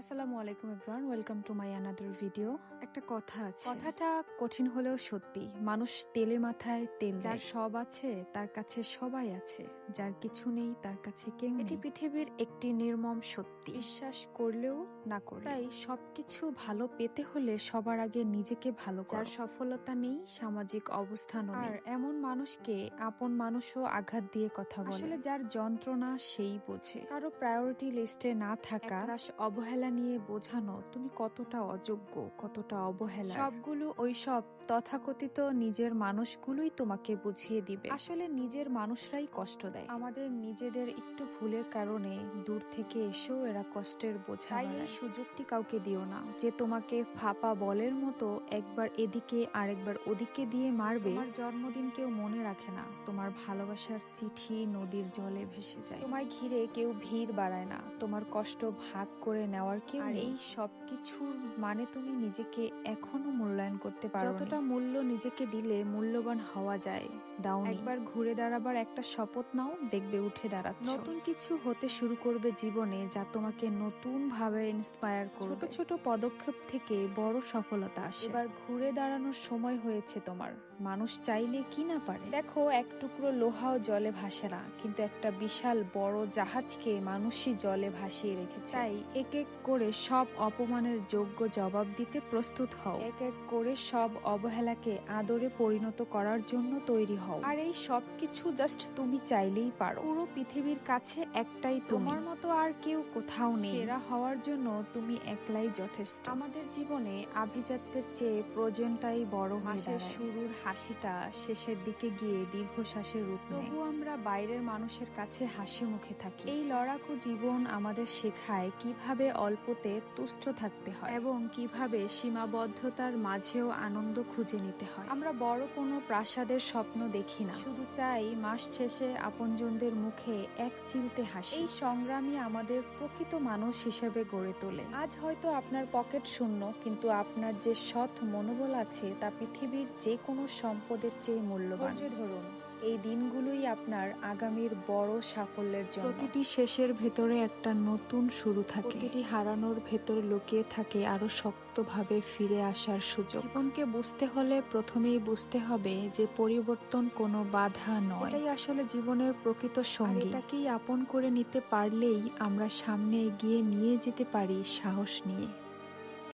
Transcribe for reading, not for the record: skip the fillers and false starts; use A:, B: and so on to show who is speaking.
A: আসসালামু আলাইকুম everyone, welcome to my another video. একটা কথা আছে, কথাটা কঠিন হলেও সত্যি। মানুষ তেলে মাথায় তেল দেয়। যার সব আছে তার কাছে সবাই আছে, যার কিছু নেই তার কাছে কেউ নেই। এটি পৃথিবীর একটি নির্মম সত্যি, বিশ্বাস করলেও না করলেও। তাই সবকিছু ভালো পেতে হলে সবার আগে নিজেকে ভালো করো। যার সফলতা নেই, সামাজিক অবস্থানও নেই, আর এমন মানুষকে আপন মানুষও আঘাত দিয়ে কথা বলে। আসলে যার যন্ত্রণা সেই বোঝে। কারো প্রায়োরিটি লিস্টে না থাকা, অবহেলা নিয়ে বোঝানো তুমি কতটা অযোগ্য, কতটা অবহেলা, সবগুলো ওই সব তথাকথিত নিজের মানুষগুলোই তোমাকে বুঝিয়ে দিবে। আসলে নিজের মানুষরাই কষ্ট দেয়। আমাদের নিজেদের একটু ভুলের কারণে দূর থেকে এসেও এরা কষ্টের বোঝা। তাই এই সুযোগটি কাউকে দিও না যে তোমাকে ফাঁপা বলের মতো একবার এদিকে আরেকবার ওদিকে দিয়ে মারবে। তোমার জন্মদিন কেউ মনে রাখে না, তোমার ভালোবাসার চিঠি নদীর জলে ভেসে যায়। তোমায় ঘিরে কেউ ভিড় বাড়ায় না, তোমার কষ্ট ভাগ করে নেওয়ার কেউ নেই। এই সবকিছুর মানে তুমি নিজেকে এখনো মূল্যায়ন করতে পারো। যতটা মূল্য নিজেকে দিলে মূল্যবান হওয়া যায়, দাওনি। একবার ঘুরে দাঁড়াবার একটা শপথ নাও, দেখবে উঠে দাঁড়াচ্ছ। নতুন কিছু হতে শুরু করবে জীবনে, যা তোমাকে নতুন ভাবে ইন্সপায়ার করবে। ছোট ছোট পদক্ষেপ থেকে বড় সফলতা আসে। এবার ঘুরে দাঁড়ানোর সময় হয়েছে তোমার। মানুষ চাইলে কি না পারে। দেখো, এক টুকরো লোহাও জলে ভাসে না, কিন্তু একটা বিশাল বড় জাহাজকে মানুষই জলে ভাসিয়ে রেখেছে। তাই এক এক করে সব অপমানের যোগ্য জবাব দিতে প্রস্তুত হও। এক এক করে সব অবহেলাকে আদরে পরিণত করার জন্য তৈরি হও। আর এই সব কিছু জাস্ট তুমি চাইলেই পারো। পুরো পৃথিবীর কাছে একটাই তোমার মতো আর কেউ কোথাও নেই। সেরা হওয়ার জন্য তুমি একলাই যথেষ্ট। আমাদের জীবনে আভিজাত্যের চেয়ে প্রয়োজনটাই বড় হয়ে দাঁড়ায়। শুরুর হাসিটা শেষের দিকে গিয়ে দীর্ঘশ্বাসের রূপ নেয়। তবু আমরা বাইরের মানুষের কাছে হাসি মুখে থাকি। এই লড়াকু জীবন আমাদের শেখায় কিভাবে অল্পতে তুষ্ট থাকতে হয় এবং কিভাবে সীমাবদ্ধতার মাঝেও আনন্দ খুঁজে নিতে হয়। আমরা বড় কোনো প্রাসাদের স্বপ্ন দেখি না, শুধু চাই মাস শেষে আপনজনদের মুখে এক চিলতে হাসি। এই সংগ্রামই আমাদের প্রকৃত মানুষ হিসেবে গড়ে তোলে। আজ হয়তো আপনার পকেট শূন্য, কিন্তু আপনার যে সৎ মনোবল আছে তা পৃথিবীর যে কোনো সম্পদের চেয়ে মূল্যবান। ধৈর্য ধরুন, এই দিনগুলোই আপনার আগামীর বড় সাফল্যের জন্য। প্রতিটি শেষের ভেতরে একটা নতুন শুরু থাকে, প্রতিটি হারানোর ভেতর লুকিয়ে থাকে আরো শক্তভাবে ফিরে আসার সুযোগ। জীবনকে বুঝতে হলে প্রথমেই বুঝতে হবে যে পরিবর্তন কোনো বাধা নয়, এটাই আসলে জীবনের প্রকৃত সঙ্গী। এটাকেই আপন করে নিতে পারলেই আমরা সামনে এগিয়ে নিয়ে যেতে পারি সাহস নিয়ে।